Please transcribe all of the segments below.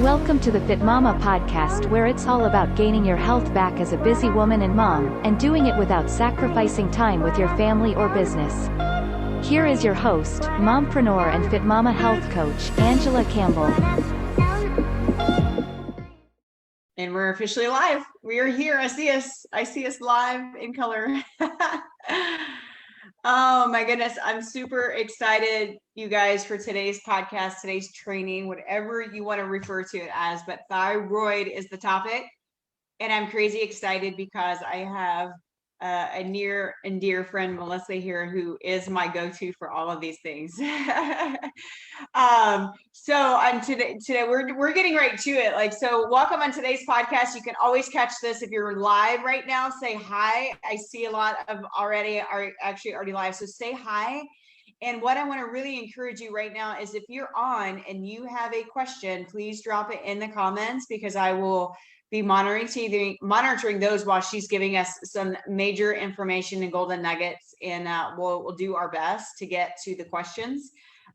Welcome to the Fitmama podcast, where it's all about gaining your health back as a busy woman and mom, and doing it without sacrificing time with your family or business. Here is your host, mompreneur and Fitmama health coach, Angela Campbell. And we're officially live. We are here. I see us live in color. Oh my goodness. I'm super excited, you guys, for today's podcast, today's training, whatever you want to refer to it as, but thyroid is the topic. And I'm crazy excited because I have a near and dear friend, Melissa, here, who is my go-to for all of these things. So today we're getting right to it. So welcome on today's podcast. You can always catch this if you're live right now. Say hi. I see a lot of already live. So say hi. And what I want to really encourage you right now is if you're on and you have a question, please drop it in the comments, because I will be monitoring those while she's giving us some major information and golden nuggets. And we'll do our best to get to the questions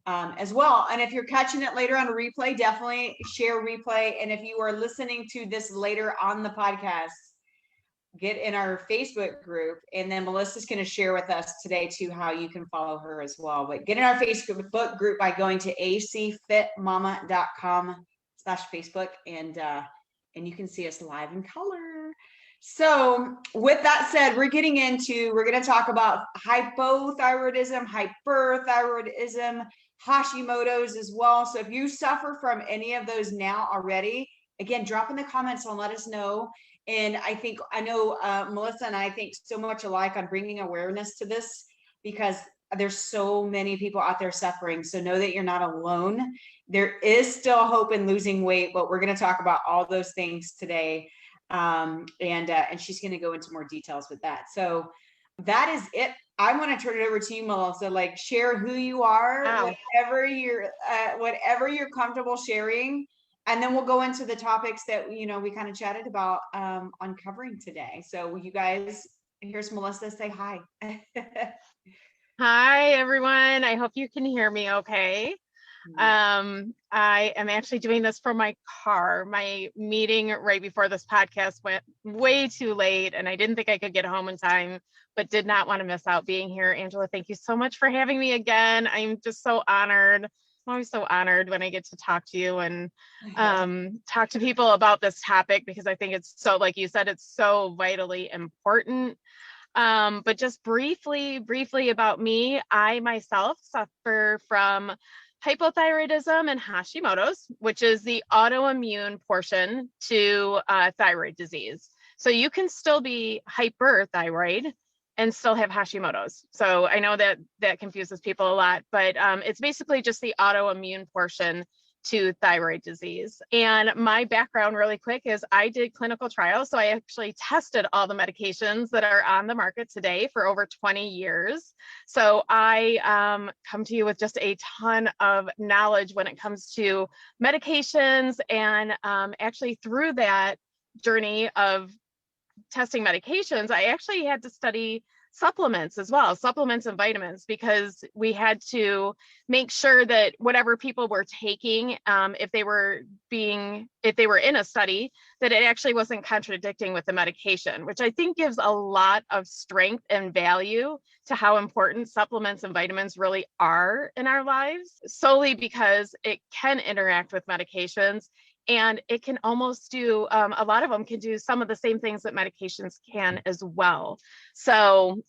as well. And if you're catching it later on a replay, definitely share replay. And if you are listening to this later on the podcast, get in our Facebook group. And then Melissa's going to share with us today too how you can follow her as well. But get in our Facebook group by going to acfitmama.com/Facebook, and you can see us live in color. So with that said, we're going to talk about hypothyroidism, hyperthyroidism, Hashimotos as well. So if you suffer from any of those now already, again, drop in the comments and let us know. And I know Melissa and I think so much alike on bringing awareness to this, because there's so many people out there suffering. So know that you're not alone. There is still hope in losing weight, but we're going to talk about all those things today. And she's going to go into more details with that. So that is it. I want to turn it over to you, Melissa. Share who you are, whatever you're comfortable sharing. And then we'll go into the topics that, we kind of chatted about on covering today. So you guys, here's Melissa. Say hi. Hi, everyone. I hope you can hear me okay. I am actually doing this from my car. My meeting right before this podcast went way too late, and I didn't think I could get home in time, but did not want to miss out being here. Angela, thank you so much for having me again. I'm just so honored. I'm always so honored when I get to talk to you and talk to people about this topic, because I think it's so, like you said, it's so vitally important. But just briefly about me, I myself suffer from hypothyroidism and Hashimotos, which is the autoimmune portion to thyroid disease. So you can still be hyperthyroid and still have Hashimotos. So I know that confuses people a lot, but it's basically just the autoimmune portion to thyroid disease. And my background really quick is I did clinical trials. So I actually tested all the medications that are on the market today for over 20 years. So I come to you with just a ton of knowledge when it comes to medications. And actually through that journey of testing medications, I actually had to study supplements as well, supplements and vitamins, because we had to make sure that whatever people were taking, if they were in a study, that it actually wasn't contradicting with the medication, which I think gives a lot of strength and value to how important supplements and vitamins really are in our lives, solely because it can interact with medications. And it can almost do, a lot of them can do some of the same things that medications can as well. So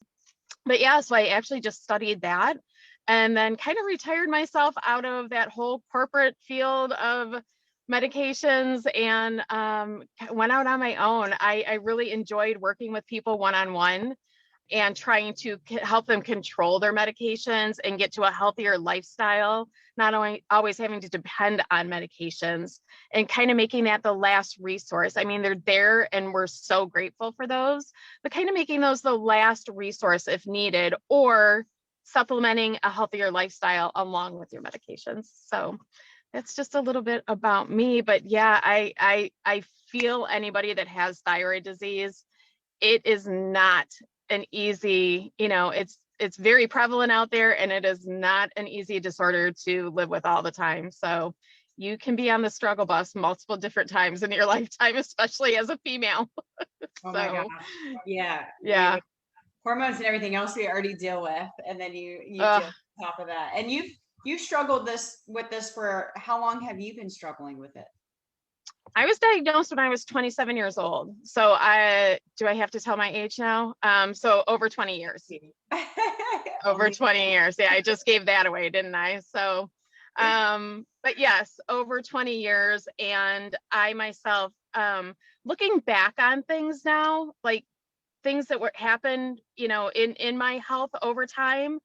I actually just studied that, and then kind of retired myself out of that whole corporate field of medications and went out on my own. I really enjoyed working with people one-on-one and trying to help them control their medications and get to a healthier lifestyle, not only always having to depend on medications, and kind of making that the last resource. I mean, they're there and we're so grateful for those, but kind of making those the last resource if needed, or supplementing a healthier lifestyle along with your medications. So that's just a little bit about me. But yeah, I feel anybody that has thyroid disease, it is not an easy, it's very prevalent out there, and it is not an easy disorder to live with all the time. So you can be on the struggle bus multiple different times in your lifetime, especially as a female. Oh my gosh. Yeah. Yeah. Hormones and everything else we already deal with. And then you deal on top of that. And you've struggled with this for how long have you been struggling with it? I was diagnosed when I was 27 years old. So do I have to tell my age now? So over 20 years. Over 20 years. Yeah, I just gave that away, didn't I? So, but yes, over 20 years. And I myself, looking back on things now, like things that happened, in my health over time,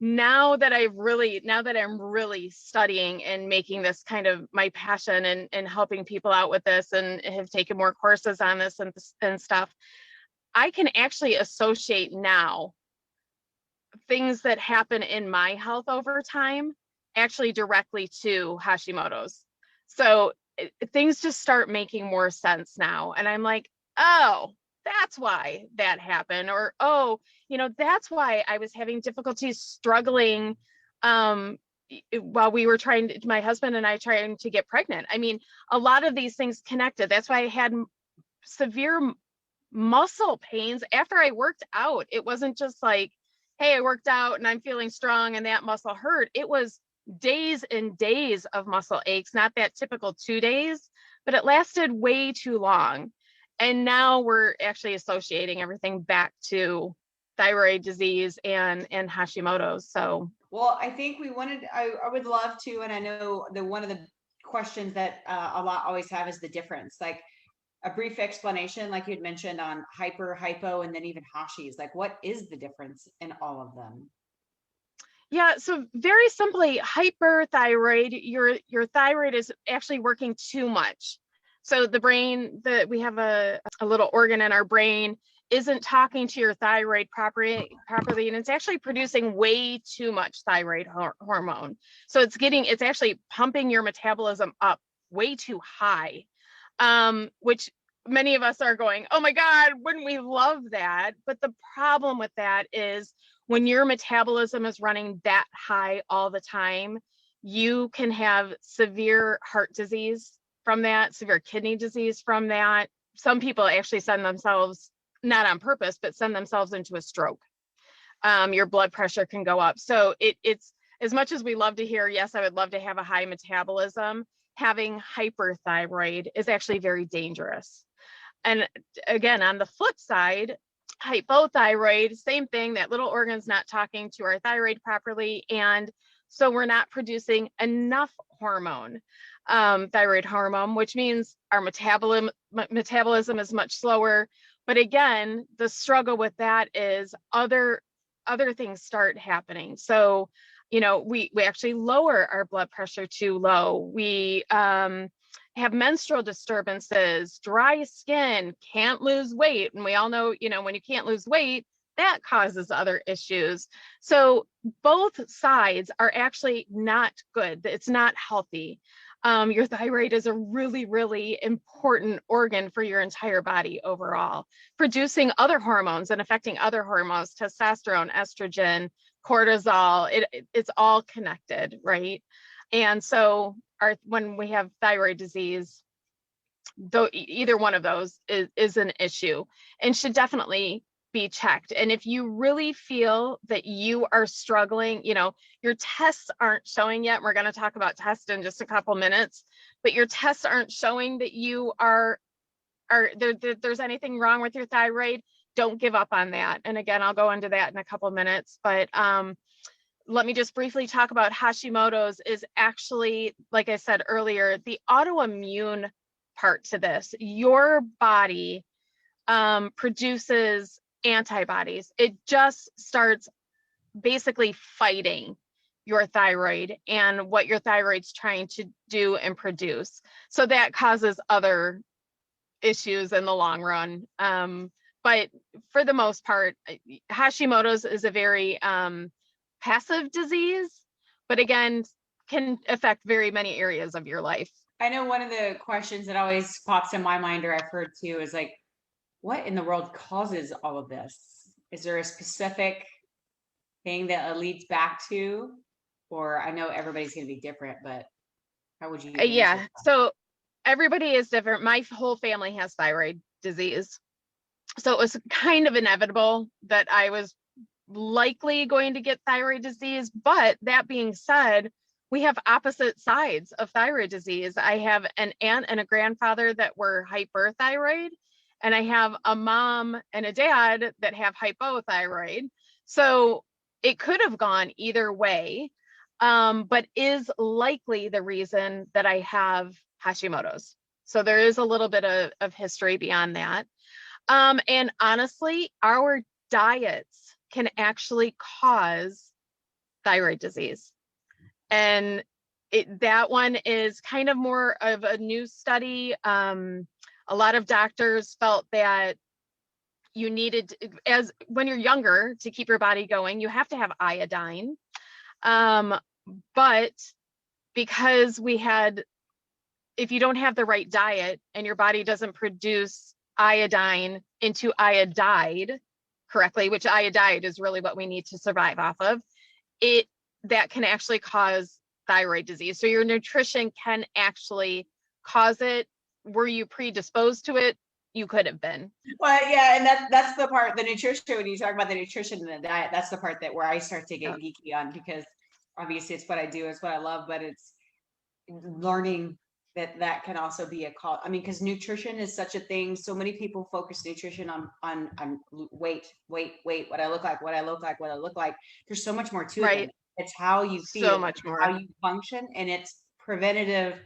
now that I'm really studying and making this kind of my passion and helping people out with this and have taken more courses on this and stuff, I can actually associate now things that happen in my health over time actually directly to Hashimoto's. So things just start making more sense now. And I'm like, oh, that's why that happened. Or, oh, that's why I was having difficulties struggling while we were my husband and I trying to get pregnant. I mean, a lot of these things connected. That's why I had severe muscle pains after I worked out. It wasn't just like, hey, I worked out and I'm feeling strong and that muscle hurt. It was days and days of muscle aches, not that typical 2 days, but it lasted way too long. And now we're actually associating everything back to thyroid disease and Hashimoto's. So, well, I think I would love to, and I know one of the questions that a lot always have is the difference, like a brief explanation, like you'd mentioned on hypo, and then even Hashi's, like what is the difference in all of them? Yeah, so very simply, hyperthyroid, your thyroid is actually working too much. So the brain, we have a little organ in our brain, isn't talking to your thyroid properly, and it's actually producing way too much thyroid hormone. So it's actually pumping your metabolism up way too high, which many of us are going, oh my God, wouldn't we love that? But the problem with that is when your metabolism is running that high all the time, you can have severe heart disease from that, severe kidney disease from that. Some people actually send themselves, not on purpose, but send themselves into a stroke. Your blood pressure can go up. So it's, as much as we love to hear, yes, I would love to have a high metabolism, having hyperthyroid is actually very dangerous. And again, on the flip side, hypothyroid, same thing, that little organ's not talking to our thyroid properly. And so we're not producing enough hormone, thyroid hormone, which means our metabolism is much slower. But again, the struggle with that is other things start happening. So, we actually lower our blood pressure too low. We have menstrual disturbances, dry skin, can't lose weight. And we all know, when you can't lose weight, that causes other issues. So both sides are actually not good. It's not healthy. Your thyroid is a really, really important organ for your entire body overall, producing other hormones and affecting other hormones, testosterone, estrogen, cortisol. It's all connected, right? And so when we have thyroid disease, though, either one of those is an issue and should definitely be checked. And if you really feel that you are struggling, your tests aren't showing yet, we're going to talk about tests in just a couple minutes, but your tests aren't showing that you there's anything wrong with your thyroid, don't give up on that. And again, I'll go into that in a couple minutes, but let me just briefly talk about Hashimoto's. Is actually, like I said earlier, the autoimmune part to this. Your body produces antibodies. It just starts basically fighting your thyroid and what your thyroid's trying to do and produce. So that causes other issues in the long run. But for the most part, Hashimoto's is a very passive disease, but again, can affect very many areas of your life. I know one of the questions that always pops in my mind, or I've heard too, is like, what in the world causes all of this? Is there a specific thing that it leads back to? Or I know everybody's going to be different, but How would you Yeah. answer? So everybody is different. My whole family has thyroid disease. So it was kind of inevitable that I was likely going to get thyroid disease. But that being said, we have opposite sides of thyroid disease. I have an aunt and a grandfather that were hyperthyroid, and I have a mom and a dad that have hypothyroid. So it could have gone either way, but is likely the reason that I have Hashimotos. So there is a little bit of history beyond that. And honestly, our diets can actually cause thyroid disease. And that one is kind of more of a new study. A lot of doctors felt that you needed, as when you're younger, to keep your body going, you have to have iodine. But because if you don't have the right diet and your body doesn't produce iodine into iodide correctly, which iodide is really what we need to survive off of, that can actually cause thyroid disease. So your nutrition can actually cause it. Were you predisposed to it? You could have been. Well, yeah, and that's the part, the nutrition, when you talk about the nutrition and the diet, that's the part that where I start to get geeky on, because obviously it's what I do, it's what I love, but it's learning that can also be a call. I mean, because nutrition is such a thing. So many people focus nutrition on weight, what I look like. There's so much more to it than Right. that. It's how you feel, So much more. how you function, and it's preventative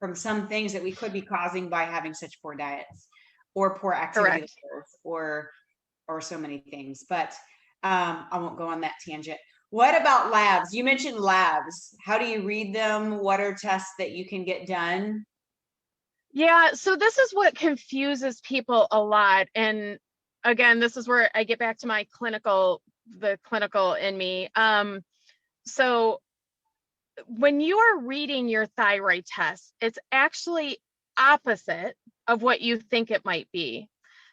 from some things that we could be causing by having such poor diets or poor activity Correct. levels or so many things. But I won't go on that tangent. What about labs? You mentioned labs. How do you read them? What are tests that you can get done? Yeah, so this is what confuses people a lot. And again, this is where I get back to the clinical in me. So when you are reading your thyroid test, it's actually opposite of what you think it might be.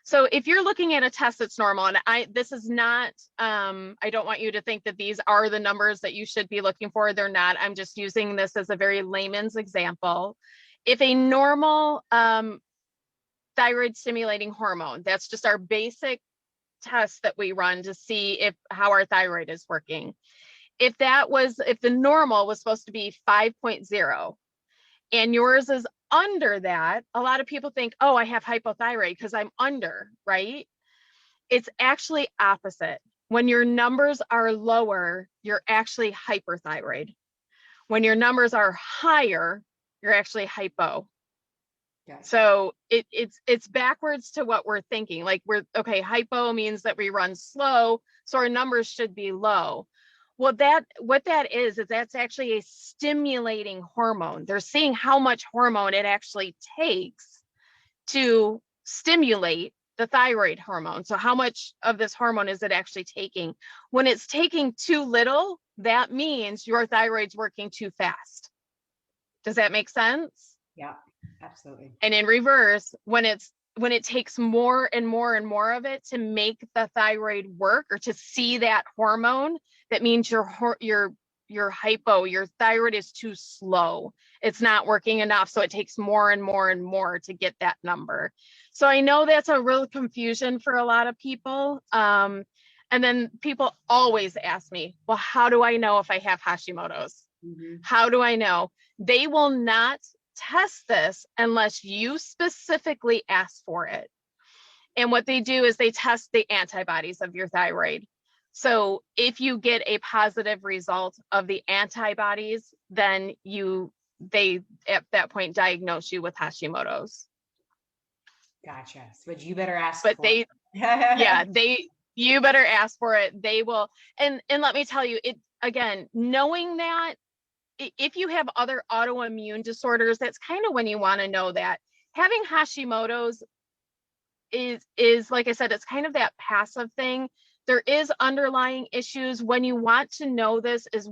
So if you're looking at a test that's normal, and this is not, I don't want you to think that these are the numbers that you should be looking for. They're not. I'm just using this as a very layman's example. If a normal thyroid stimulating hormone, that's just our basic test that we run to see how our thyroid is working. If the normal was supposed to be 5.0 and yours is under that, a lot of people think, oh, I have hypothyroid because I'm under, right? It's actually opposite. When your numbers are lower, you're actually hyperthyroid. When your numbers are higher, you're actually hypo. Yes. So it's backwards to what we're thinking. Like hypo means that we run slow, so our numbers should be low. Well, what that is that's actually a stimulating hormone. They're seeing how much hormone it actually takes to stimulate the thyroid hormone. So how much of this hormone is it actually taking? When it's taking too little, that means your thyroid's working too fast. Does that make sense? Yeah, absolutely. And in reverse, when it takes more and more and more of it to make the thyroid work or to see that hormone, that means your hypo, your thyroid is too slow. It's not working enough. So it takes more and more and more to get that number. So I know that's a real confusion for a lot of people. And then people always ask me, well, how do I know if I have Hashimotos? Mm-hmm. How do I know? They will not test this unless you specifically ask for it. And what they do is they test the antibodies of your thyroid. So if you get a positive result of the antibodies, then they at that point diagnose you with Hashimotos. Gotcha. But you better ask. But for you better ask for it. They will. And let me tell you, knowing that if you have other autoimmune disorders, that's kind of when you want to know that. Having Hashimotos is like I said, it's kind of that passive thing. There is underlying issues. When you want to know this is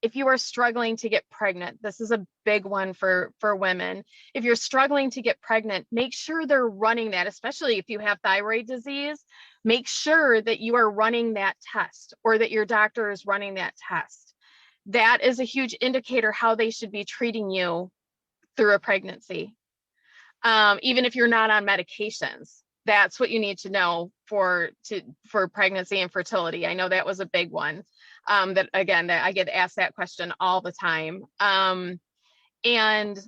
if you are struggling to get pregnant. This is a big one for women. If you're struggling to get pregnant, make sure they're running that, especially if you have thyroid disease. Make sure that you are running that test or that your doctor is running that test. That is a huge indicator how they should be treating you through a pregnancy. Even if you're not on medications, that's what you need to know for pregnancy and fertility. I know that was a big one. That I get asked that question all the time. And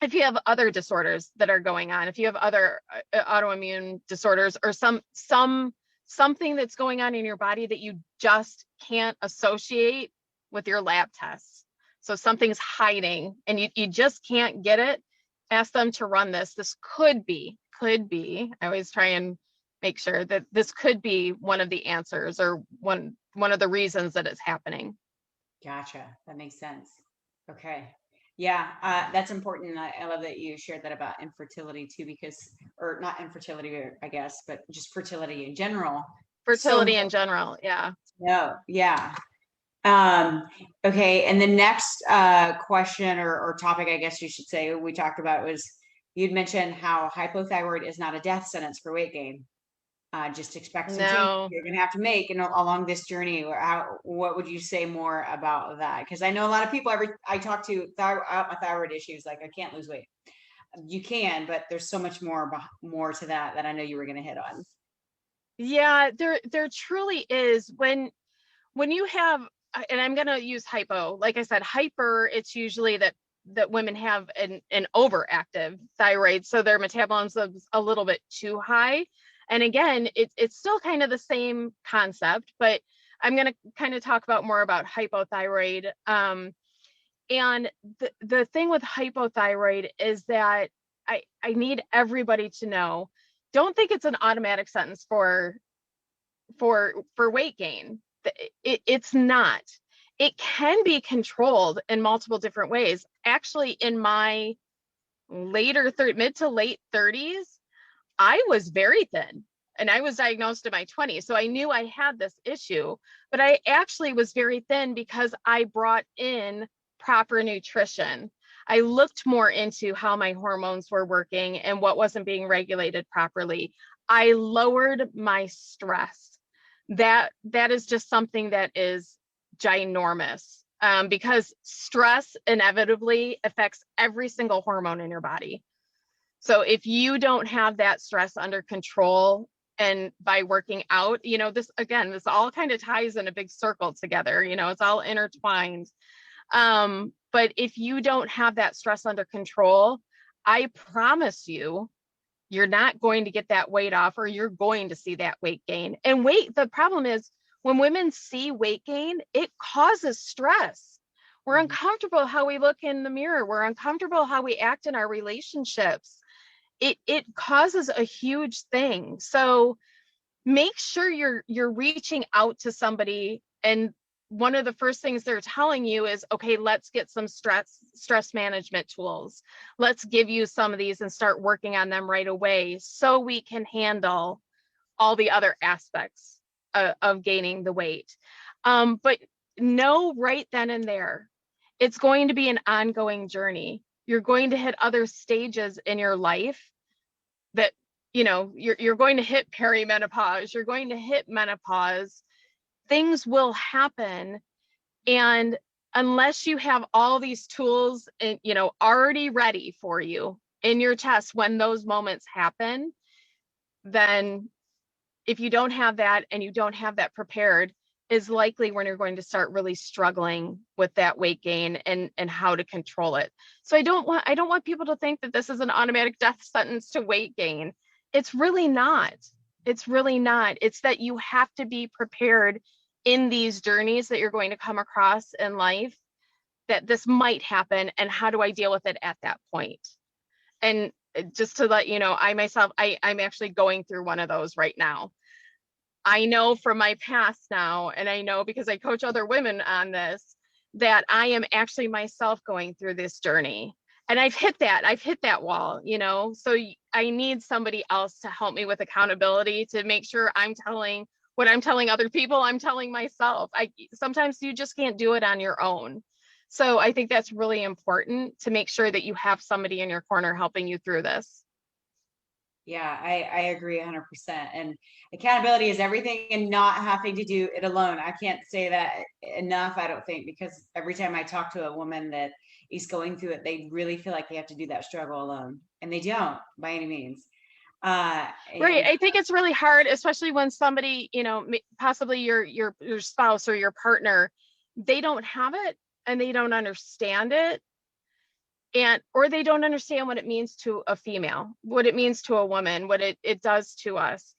if you have other disorders that are going on, if you have other autoimmune disorders or something that's going on in your body that you just can't associate with your lab tests. So something's hiding and you just can't get it, ask them to run this. This could be, I always try and make sure that this could be one of the answers or one of the reasons that it's happening. Gotcha. That makes sense. Okay. Yeah, that's important. I love that you shared that about infertility too, or not infertility, I guess, but just fertility in general. Fertility in general. Yeah. No. Yeah. Okay. And the next question or topic, I guess you should say, we talked about was you'd mentioned how hypothyroid is not a death sentence for weight gain. Just expect some changes you're going to have to make along this journey. What would you say more about that? Because I know a lot of people I talk to about my thyroid issues, like I can't lose weight. You can, but there's so much more to that I know you were going to hit on. Yeah, there truly is. When you have, and I'm going to use hypo, like I said, hyper, it's usually that women have an overactive thyroid, so their metabolism is a little bit too high. And again, it's still kind of the same concept, but I'm going to kind of talk more about hypothyroid. And the thing with hypothyroid is that I need everybody to know, don't think it's an automatic sentence for weight gain. It's not. It can be controlled in multiple different ways. Actually, in my mid to late 30s, I was very thin and I was diagnosed in my 20s. So I knew I had this issue, but I actually was very thin because I brought in proper nutrition. I looked more into how my hormones were working and what wasn't being regulated properly. I lowered my stress. That is just something that is ginormous, because stress inevitably affects every single hormone in your body. So if you don't have that stress under control, and by working out, this all kind of ties in a big circle together, it's all intertwined. But if you don't have that stress under control, I promise you're not going to get that weight off, or you're going to see that weight gain. And the problem is when women see weight gain, it causes stress. We're uncomfortable how we look in the mirror. We're uncomfortable how we act in our relationships. It causes a huge thing. So make sure you're reaching out to somebody, and one of the first things they're telling you is, okay, let's get some stress management tools. Let's give you some of these and start working on them right away so we can handle all the other aspects of gaining the weight. But know right then and there, it's going to be an ongoing journey. You're going to hit other stages in your life that, you're going to hit perimenopause, you're going to hit menopause, things will happen. And unless you have all these tools and, already ready for you in your chest when those moments happen, then if you don't have that and you don't have that prepared, is likely when you're going to start really struggling with that weight gain and how to control it. So I don't want people to think that this is an automatic death sentence to weight gain. It's really not. It's really not. It's that you have to be prepared in these journeys that you're going to come across in life, that this might happen, and how do I deal with it at that point? And just to let you know, I'm actually going through one of those right now. I know from my past now, and I know because I coach other women on this, that I am actually myself going through this journey. And I've hit that wall, so I need somebody else to help me with accountability, to make sure I'm telling what I'm telling other people, I'm telling myself. Sometimes you just can't do it on your own. So I think that's really important, to make sure that you have somebody in your corner helping you through this. Yeah, I agree 100%. And accountability is everything, and not having to do it alone. I can't say that enough, I don't think, because every time I talk to a woman that is going through it, they really feel like they have to do that struggle alone, and they don't by any means. Right. I think it's really hard, especially when somebody, possibly your spouse or your partner, they don't have it and they don't understand it, or they don't understand what it means to a female, what it means to a woman, what it does to us.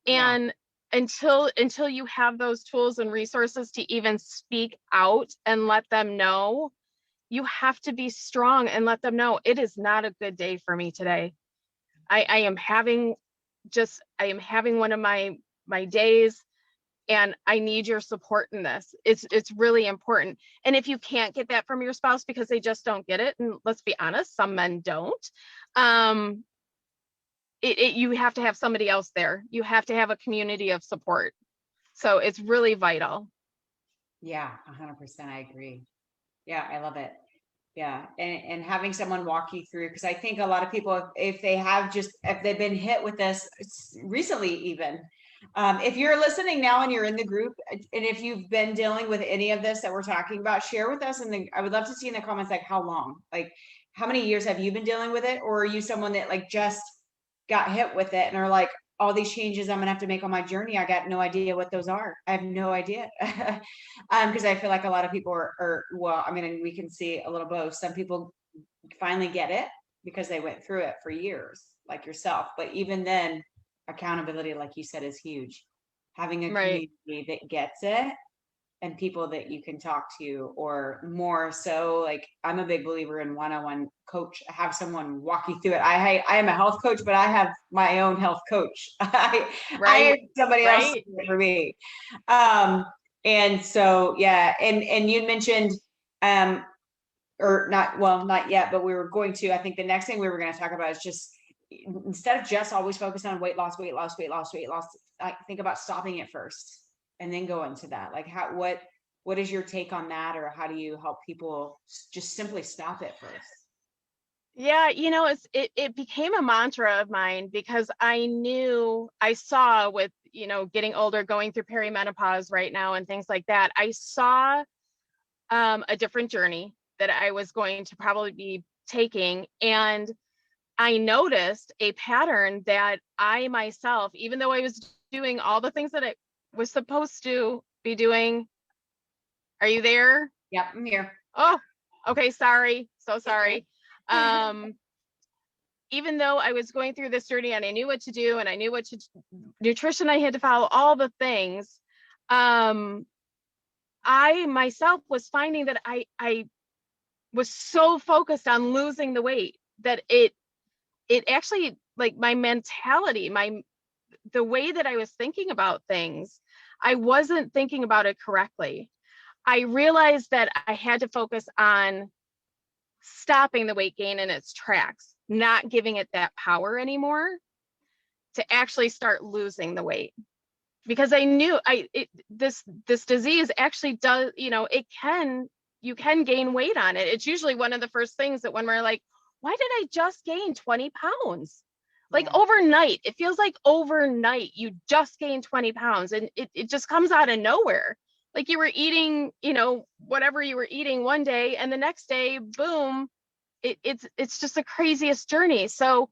And until you have those tools and resources to even speak out and let them know, you have to be strong and let them know it is not a good day for me today. I am having one of my days, and I need your support in this. It's really important. And if you can't get that from your spouse because they just don't get it, and let's be honest, some men don't, you have to have somebody else there. You have to have a community of support. So it's really vital. Yeah, 100%. I agree. Yeah, I love it. Yeah. And having someone walk you through, because I think a lot of people, if they've been hit with this recently, even, if you're listening now and you're in the group, and if you've been dealing with any of this that we're talking about, share with us. And I would love to see in the comments, like, how long, like, how many years have you been dealing with it? Or are you someone that like just got hit with it and are like, all these changes I'm gonna have to make on my journey, I got no idea what those are. I have no idea. Because I feel like a lot of people are, well, I mean, and we can see a little both. Some people finally get it because they went through it for years, like yourself. But even then, accountability, like you said, is huge. Having a Right. community that gets it and people that you can talk to, or more so, like, I'm a big believer in one-on-one coach. Have someone walk you through it. I am a health coach, but I have my own health coach. I have somebody else Right. for me. And so, yeah. And you mentioned, or not, well, not yet, but we were going to, I think the next thing we were going to talk about is just, instead of just always focus on weight loss, I think about stopping it first and then go into that. Like, what is your take on that? Or how do you help people just simply stop it first? Yeah, it became a mantra of mine because I saw with, getting older, going through perimenopause right now and things like that. I saw a different journey that I was going to probably be taking. And I noticed a pattern that I myself, even though I was doing all the things that I was supposed to be doing. Are you there? Yep, I'm here. Oh, okay. Sorry. So sorry. Even though I was going through this journey and I knew what to do and I knew nutrition I had to follow, all the things, I myself was finding that I was so focused on losing the weight that it actually, like, my mentality, the way that I was thinking about things, I wasn't thinking about it correctly. I realized that I had to focus on stopping the weight gain in its tracks, not giving it that power anymore to actually start losing the weight. Because I knew this disease actually does, you can gain weight on it. It's usually one of the first things that when we're like, why did I just gain 20 pounds? Like, overnight, it feels like overnight you just gained 20 pounds and it just comes out of nowhere. Like you were eating, whatever you were eating one day, and the next day, boom, it's just the craziest journey. So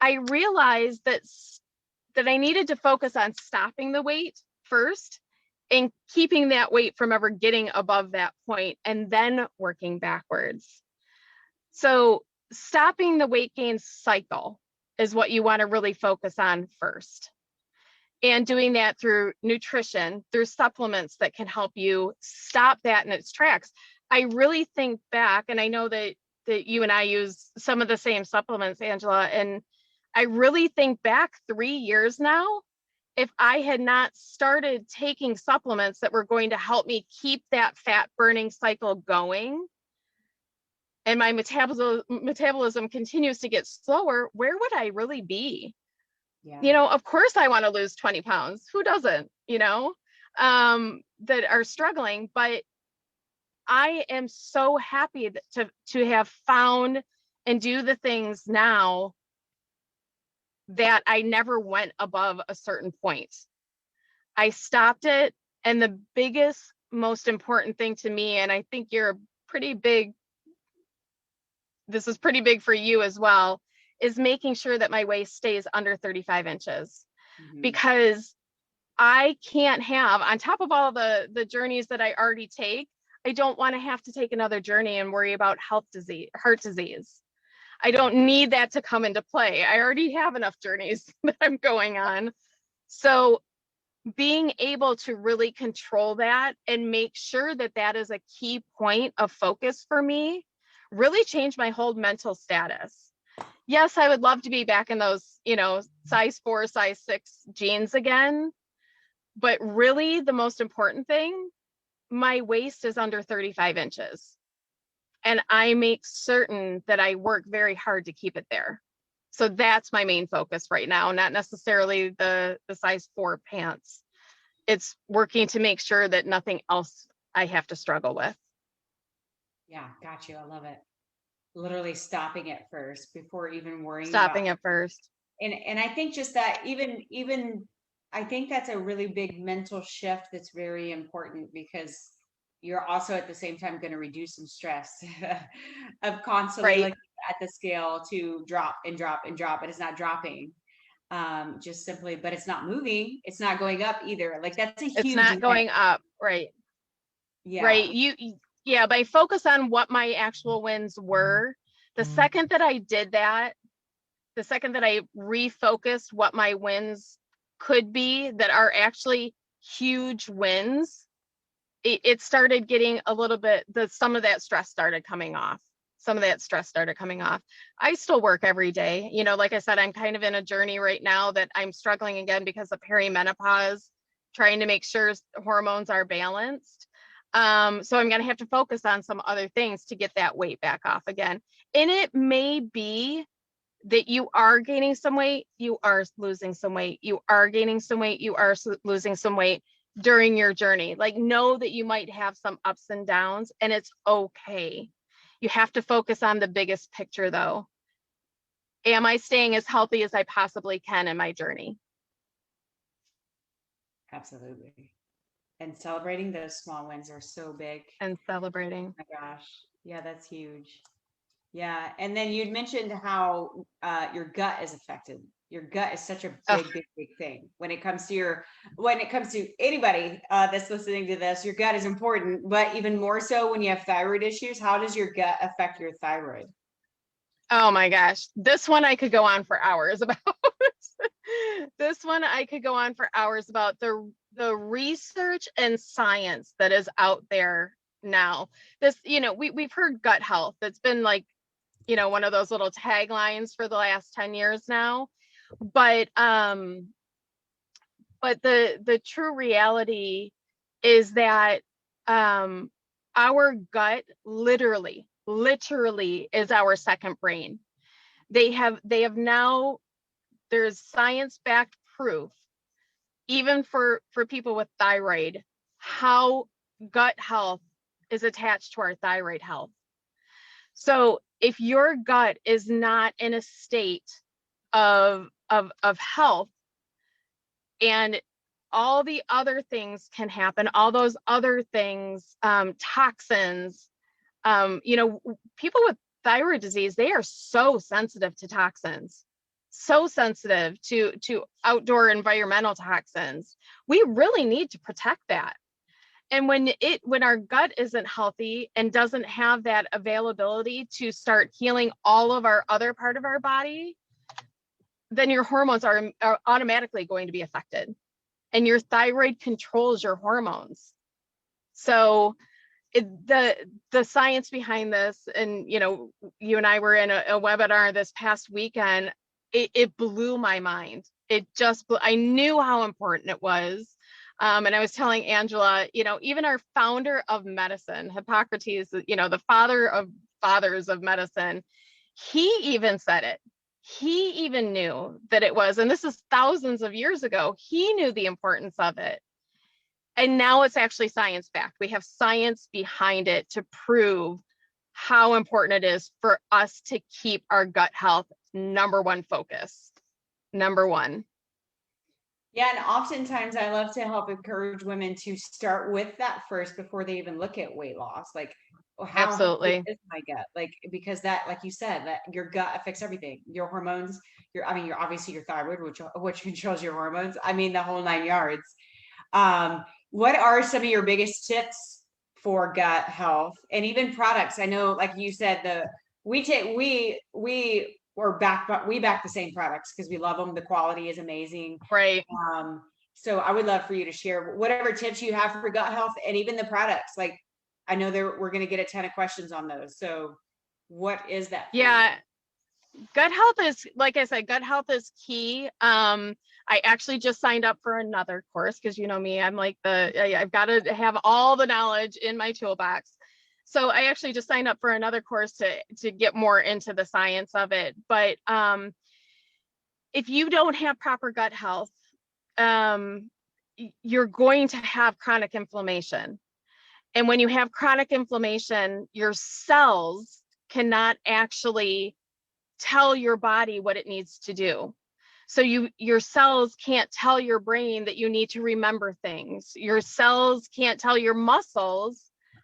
I realized that I needed to focus on stopping the weight first and keeping that weight from ever getting above that point, and then working backwards. So stopping the weight gain cycle is what you want to really focus on first. And doing that through nutrition, through supplements that can help you stop that in its tracks. I really think back, and I know that you and I use some of the same supplements, Angela, and I really think back 3 years now, if I had not started taking supplements that were going to help me keep that fat burning cycle going, and my metabolism continues to get slower, where would I really be? Yeah. Of course I want to lose 20 pounds. Who doesn't, that are struggling, but I am so happy to have found and do the things now that I never went above a certain point. I stopped it. And the biggest, most important thing to me, and I think you're a pretty big this is pretty big for you as well, is making sure that my waist stays under 35 inches. Because I can't have, on top of all the journeys that I already take, I don't want to have to take another journey and worry about heart disease. I don't need that to come into play. I already have enough journeys that I'm going on. So being able to really control that and make sure that that is a key point of focus for me really changed my whole mental status. Yes, I would love to be back in those, size 4, size 6 jeans again. But really the most important thing, my waist is under 35 inches. And I make certain that I work very hard to keep it there. So that's my main focus right now, not necessarily the size 4 pants. It's working to make sure that nothing else I have to struggle with. Yeah, got you. I love it. Literally stopping it first before even worrying Stopping about it first. And I think just that even I think that's a really big mental shift that's very important, because you're also at the same time going to reduce some stress of constantly Right. looking at the scale to drop and drop and drop, and it's not dropping. Just simply, but it's not moving. It's not going up either. Like that's a It's huge not win. going up. Right. Yeah. Right. Yeah, by focus on what my actual wins were, the second that I did that, the second that I refocused what my wins could be that are actually huge wins, it started getting a little bit, some of that stress started coming off. I still work every day. Like I said, I'm kind of in a journey right now that I'm struggling again because of perimenopause, trying to make sure hormones are balanced. So I'm going to have to focus on some other things to get that weight back off again. And it may be that you are gaining some weight, you are losing some weight, you are gaining some weight, you are losing some weight during your journey. Like, know that you might have some ups and downs, and it's okay. You have to focus on the biggest picture though. Am I staying as healthy as I possibly can in my journey? Absolutely. And celebrating those small wins are so big. And celebrating. Oh my gosh. Yeah, that's huge. Yeah. And then you'd mentioned how your gut is affected. Your gut is such a big thing when it comes to anybody that's listening to this. Your gut is important, but even more so when you have thyroid issues. How does your gut affect your thyroid? Oh my gosh. This one I could go on for hours about. The research and science that is out there now. We've heard gut health. It's been like, one of those little taglines for the last 10 years now. But the true reality is that our gut literally is our second brain. They have now, there's science-backed proof, even for people with thyroid, how gut health is attached to our thyroid health. So if your gut is not in a state of health, and all the other things can happen, all those other things, toxins, people with thyroid disease, they are so sensitive to toxins, so sensitive to outdoor environmental toxins. We really need to protect that. And when our gut isn't healthy and doesn't have that availability to start healing all of our other part of our body, then your hormones are automatically going to be affected. And your thyroid controls your hormones. So the science behind this, and you and I were in a webinar this past weekend, it blew my mind. I knew how important it was. And I was telling Angela, even our founder of medicine, Hippocrates, the father of fathers of medicine, he even said it. He even knew that it was, and this is thousands of years ago, he knew the importance of it. And now it's actually science-backed. We have science behind it to prove how important it is for us to keep our gut health number one focus. Number one. Yeah, and oftentimes I love to help encourage women to start with that first before they even look at weight loss. Like, Well, how healthy Absolutely. is my gut? Like, because that, like you said, that your gut affects everything. Your hormones, your obviously your thyroid, which controls your hormones. I mean, the whole nine yards. What are some of your biggest tips for gut health and even products? I know, like you said, we back the same products because we love them. The quality is amazing. Right. Um, so I would love for you to share whatever tips you have for gut health and even the products. Like, I know we're going to get a ton of questions on those. So what is that for you? Yeah. Gut health is, like I said, gut health is key. I actually just signed up for another course because you know me, I'm like I've got to have all the knowledge in my toolbox. So I actually just signed up for another course to get more into the science of it. But if you don't have proper gut health, you're going to have chronic inflammation. And when you have chronic inflammation, your cells cannot actually tell your body what it needs to do. So your cells can't tell your brain that you need to remember things. Your cells can't tell your muscles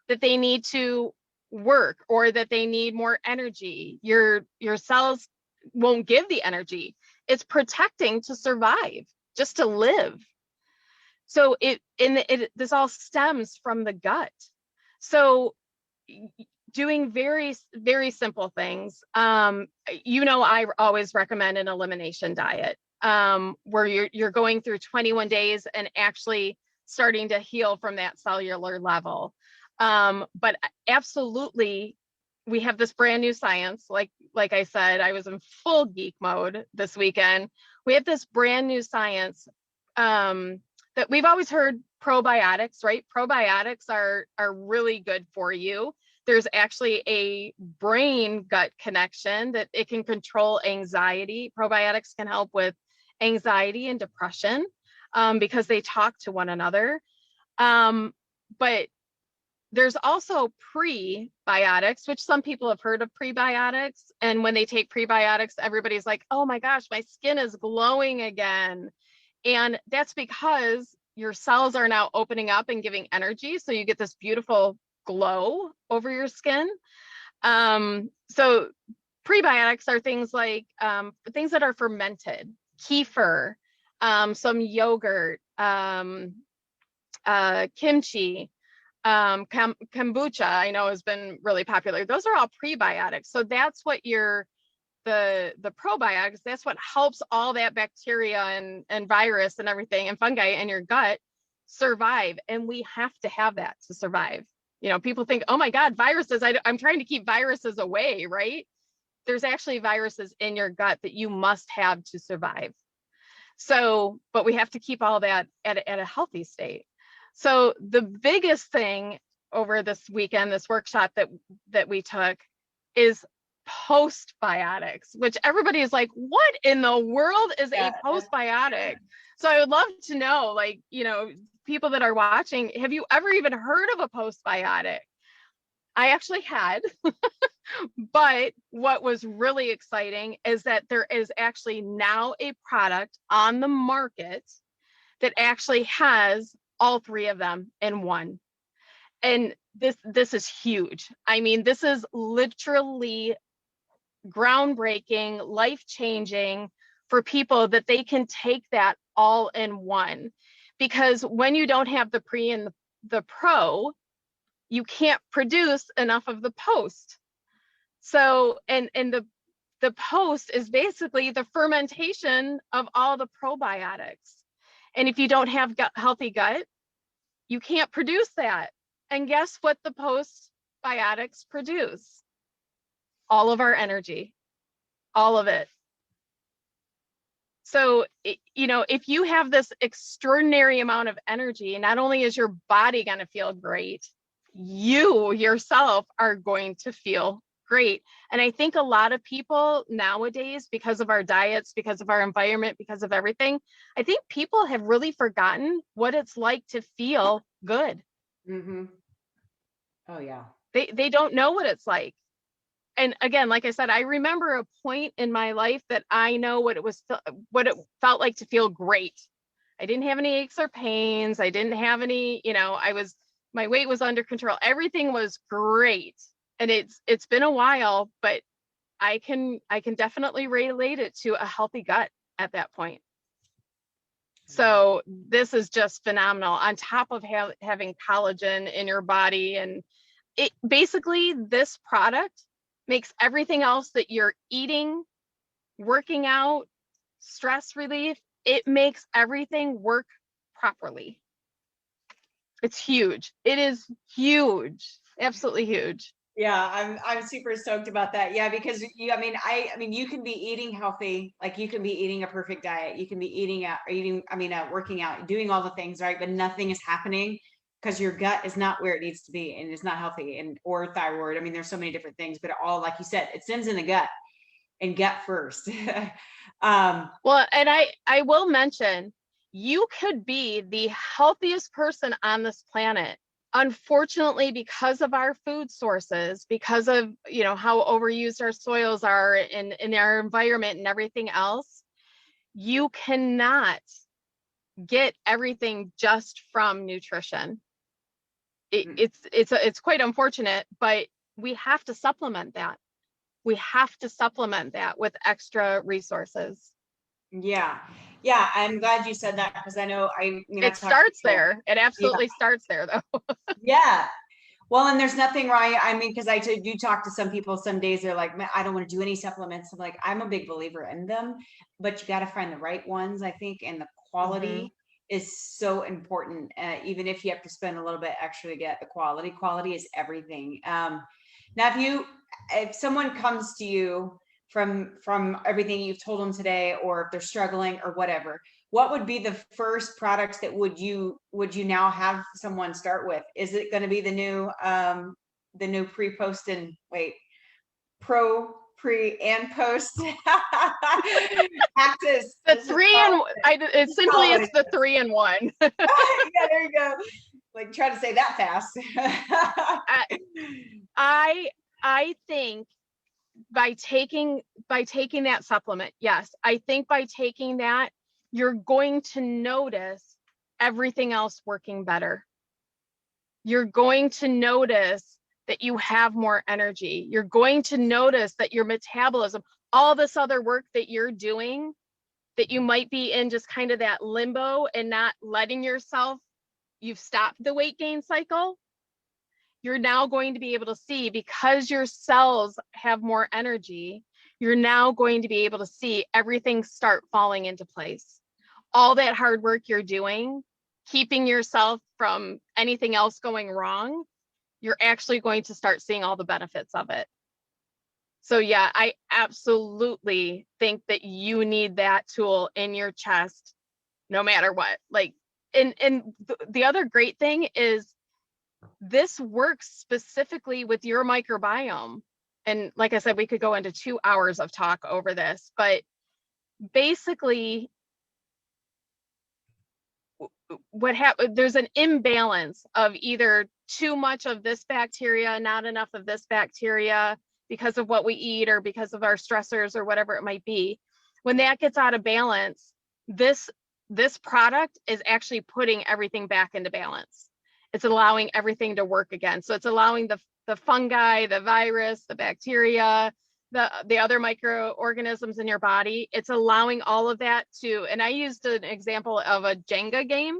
that they need to work or that they need more energy. Your cells won't give the energy. It's protecting to survive, just to live. So this all stems from the gut. So doing very, very simple things. I always recommend an elimination diet, where you're going through 21 days and actually starting to heal from that cellular level. But absolutely, we have this brand new science. Like I said, I was in full geek mode this weekend. We have this brand new science, that we've always heard probiotics, right? Probiotics are really good for you. There's actually a brain gut connection that it can control anxiety. Probiotics can help with anxiety and depression, because they talk to one another. But there's also prebiotics, which some people have heard of prebiotics. And when they take prebiotics, everybody's like, oh my gosh, my skin is glowing again. And that's because your cells are now opening up and giving energy. So you get this beautiful glow over your skin. So prebiotics are things like things that are fermented, kefir, some yogurt, kimchi, kombucha, I know has been really popular. Those are all prebiotics. So that's what the probiotics, that's what helps all that bacteria and virus and everything and fungi in your gut survive. And we have to have that to survive. People think, oh my God, viruses, I'm trying to keep viruses away, right? There's actually viruses in your gut that you must have to survive. So, but we have to keep all that at a healthy state. So the biggest thing over this weekend, this workshop that we took, is postbiotics, which everybody is like, what in the world is a postbiotic? So I would love to know, people that are watching, have you ever even heard of a postbiotic? I actually had, but what was really exciting is that there is actually now a product on the market that actually has all three of them in one. And this is huge. I mean, this is literally groundbreaking, life-changing for people, that they can take that all in one. Because when you don't have the pre and the pro, you can't produce enough of the post. So, and the post is basically the fermentation of all the probiotics. And if you don't have healthy gut, you can't produce that. And guess what the postbiotics produce? All of our energy, all of it. So, if you have this extraordinary amount of energy, not only is your body going to feel great, you yourself are going to feel great. And I think a lot of people nowadays, because of our diets, because of our environment, because of everything, I think people have really forgotten what it's like to feel good. Mm-hmm. Oh yeah. They don't know what it's like. And again, like I said, I remember a point in my life that I know what it felt like to feel great. I didn't have any aches or pains. I didn't have any, I was My weight was under control. Everything was great. And it's been a while, but I can definitely relate it to a healthy gut at that point. So this is just phenomenal on top of having collagen in your body. And it basically, this product makes everything else that you're eating, working out, stress relief, it makes everything work properly. It's huge. It is huge. Absolutely huge. Yeah, I'm super stoked about that. Yeah, because I mean, you can be eating healthy, like you can be eating a perfect diet. You can be working out, doing all the things, right? But nothing is happening because your gut is not where it needs to be and it's not healthy, or thyroid. I mean, there's so many different things, but all, like you said, it sends in the gut, and gut first. Well, and I will mention, you could be the healthiest person on this planet. Unfortunately, because of our food sources, because of, how overused our soils are in our environment and everything else, you cannot get everything just from nutrition. It's quite unfortunate, but we have to supplement that. We have to supplement that with extra resources. Yeah. I'm glad you said that, because I know it starts there. It absolutely starts there, though. Yeah. Well, and there's nothing wrong. I mean, because I do talk to some people, some days they're like, man, I don't want to do any supplements. I'm like, I'm a big believer in them, but you got to find the right ones, I think. And the quality is so important. Even if you have to spend a little bit extra to get the quality is everything. Now, if someone comes to you from everything you've told them today, or if they're struggling or whatever, what would be the first products that would you now have someone start with? Is it going to be the new pre-post and pre and post access? It's the 3-in-1. Yeah, there you go. Like, try to say that fast. I think by taking that supplement, yes, I think by taking that, you're going to notice everything else working better. You're going to notice that you have more energy. You're going to notice that your metabolism, all this other work that you're doing, that you might be in just kind of that limbo and not letting yourself, you've stopped the weight gain cycle. You're now going to be able to see, because your cells have more energy, you're now going to be able to see everything start falling into place. All that hard work you're doing, keeping yourself from anything else going wrong, you're actually going to start seeing all the benefits of it. So yeah, I absolutely think that you need that tool in your chest, no matter what. Like, and the other great thing is, this works specifically with your microbiome. And like I said, we could go into 2 hours of talk over this, but basically there's an imbalance of either too much of this bacteria, not enough of this bacteria, because of what we eat or because of our stressors or whatever it might be. When that gets out of balance, this product is actually putting everything back into balance. It's allowing everything to work again. So it's allowing the fungi, the virus, the bacteria, the other microorganisms in your body. It's allowing all of that to, and I used an example of a Jenga game.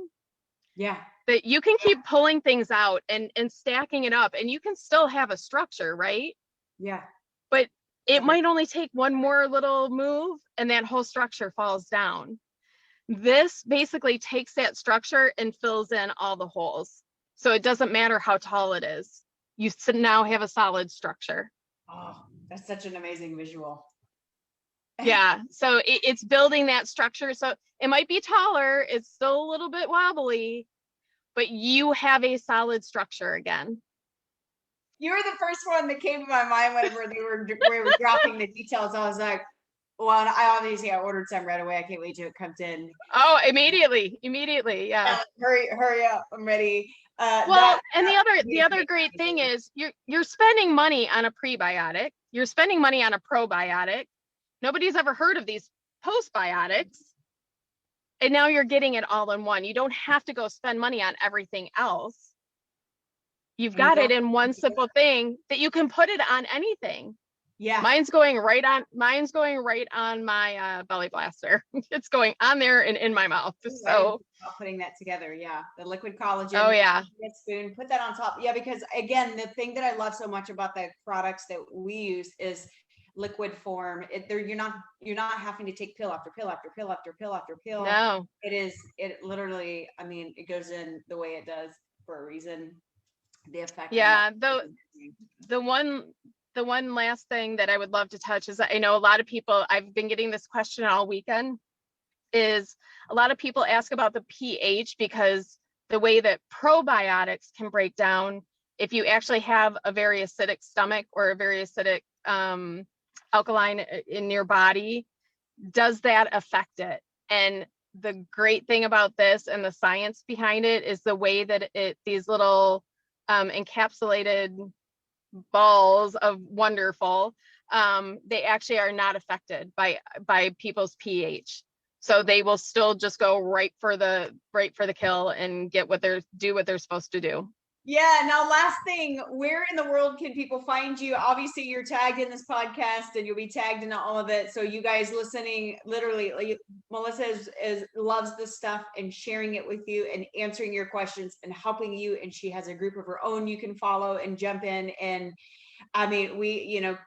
Yeah. That you can keep pulling things out and stacking it up, and you can still have a structure, right? Yeah. But it might only take one more little move and that whole structure falls down. This basically takes that structure and fills in all the holes. So it doesn't matter how tall it is. You now have a solid structure. Oh, that's such an amazing visual. Yeah. So it's building that structure. So it might be taller. It's still a little bit wobbly, but you have a solid structure again. You were the first one that came to my mind whenever we were dropping the details. I was like, well, I ordered some right away. I can't wait till it comes in. Oh, immediately. Yeah. Hurry up. I'm ready. And the other great thing is you're spending money on a prebiotic. You're spending money on a probiotic. Nobody's ever heard of these postbiotics. And now you're getting it all in one. You don't have to go spend money on everything else. You've got it in one simple thing that you can put it on anything. Yeah. Mine's going right on my belly blaster. It's going on there and in my mouth. So putting that together. Yeah. The liquid collagen. Oh yeah. Spoon, put that on top. Yeah. Because again, the thing that I love so much about the products that we use is liquid form. You're not having to take pill after pill after pill after pill after pill. No. It literally, I mean, it goes in the way it does for a reason. The effect. Yeah. The one last thing that I would love to touch is I know a lot of people, I've been getting this question all weekend, is a lot of people ask about the pH, because the way that probiotics can break down, if you actually have a very acidic stomach or a very acidic alkaline in your body, does that affect it? And the great thing about this and the science behind it is the way that these little encapsulated balls of wonderful, they actually are not affected by people's pH. So they will still just go right for the kill and do what they're supposed to do. Yeah. Now, last thing, where in the world can people find you? Obviously, you're tagged in this podcast, and you'll be tagged in all of it. So you guys listening, literally, like, Melissa loves this stuff and sharing it with you and answering your questions and helping you. And she has a group of her own you can follow and jump in. And I mean,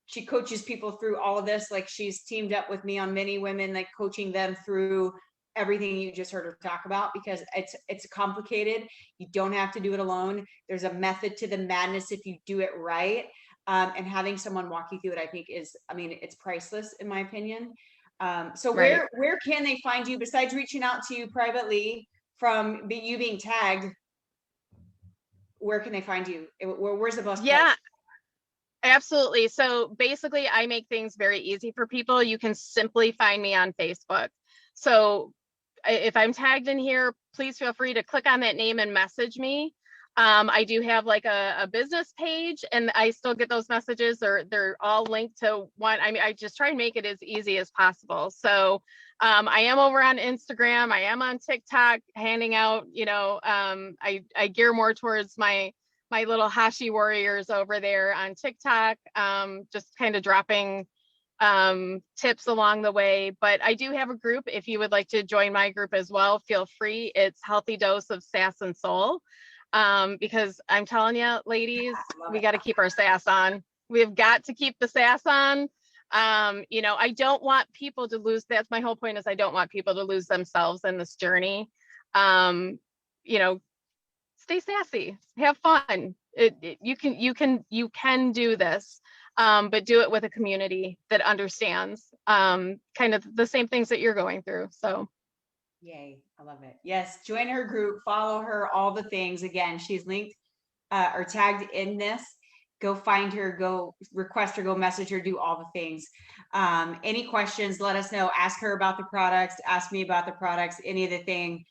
she coaches people through all of this. Like, she's teamed up with me on many women, like coaching them through everything you just heard her talk about, because it's complicated. You don't have to do it alone. There's a method to the madness if you do it right. And having someone walk you through it, I think it's priceless in my opinion. So where can they find you besides reaching out to you privately from you being tagged? Where can they find you? Where's the best place? Absolutely. So basically, I make things very easy for people. You can simply find me on Facebook. So if I'm tagged in here, please feel free to click on that name and message me. I do have like a business page, and I still get those messages, or they're all linked to one. I mean, I just try and make it as easy as possible. So I am over on Instagram. I am on TikTok handing out, I gear more towards my little Hashi warriors over there on TikTok, just kind of dropping tips along the way. But I do have a group. If you would like to join my group as well, feel free. It's Healthy Dose of Sass and Soul. Because I'm telling you, ladies, we got to keep our sass on. We've got to keep the sass on. I don't want people to lose. That's my whole point, is I don't want people to lose themselves in this journey. Stay sassy, have fun. You can do this. But do it with a community that understands kind of the same things that you're going through. So yay, I love it. Yes, join her group, follow her, all the things. Again, she's linked or tagged in this. Go find her, go request her, go message her, do all the things. Any questions, let us know. Ask her about the products, ask me about the products, any of the thing.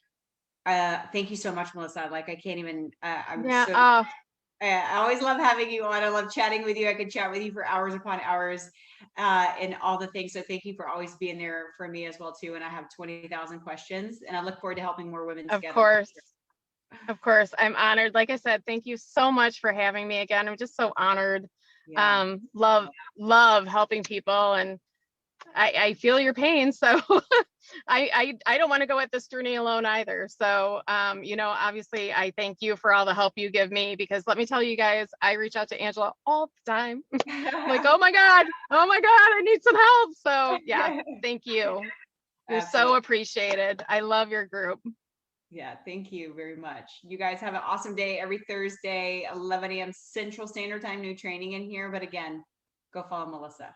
Thank you so much, Melissa. Like, I can't even, I always love having you on. I love chatting with you. I could chat with you for hours upon hours and all the things. So thank you for always being there for me as well, too. And I have 20,000 questions, and I look forward to helping more women together. Of course. I'm honored. Like I said, thank you so much for having me again. I'm just so honored. Yeah. Love helping people, and I feel your pain. So I don't want to go at this journey alone either. So, obviously I thank you for all the help you give me, because let me tell you guys, I reach out to Angela all the time. I'm like, oh my God, I need some help. So yeah, thank you. You're so appreciated. I love your group. Yeah, thank you very much. You guys have an awesome day. Every Thursday, 11 a.m. Central Standard Time, new training in here. But again, go follow Melissa.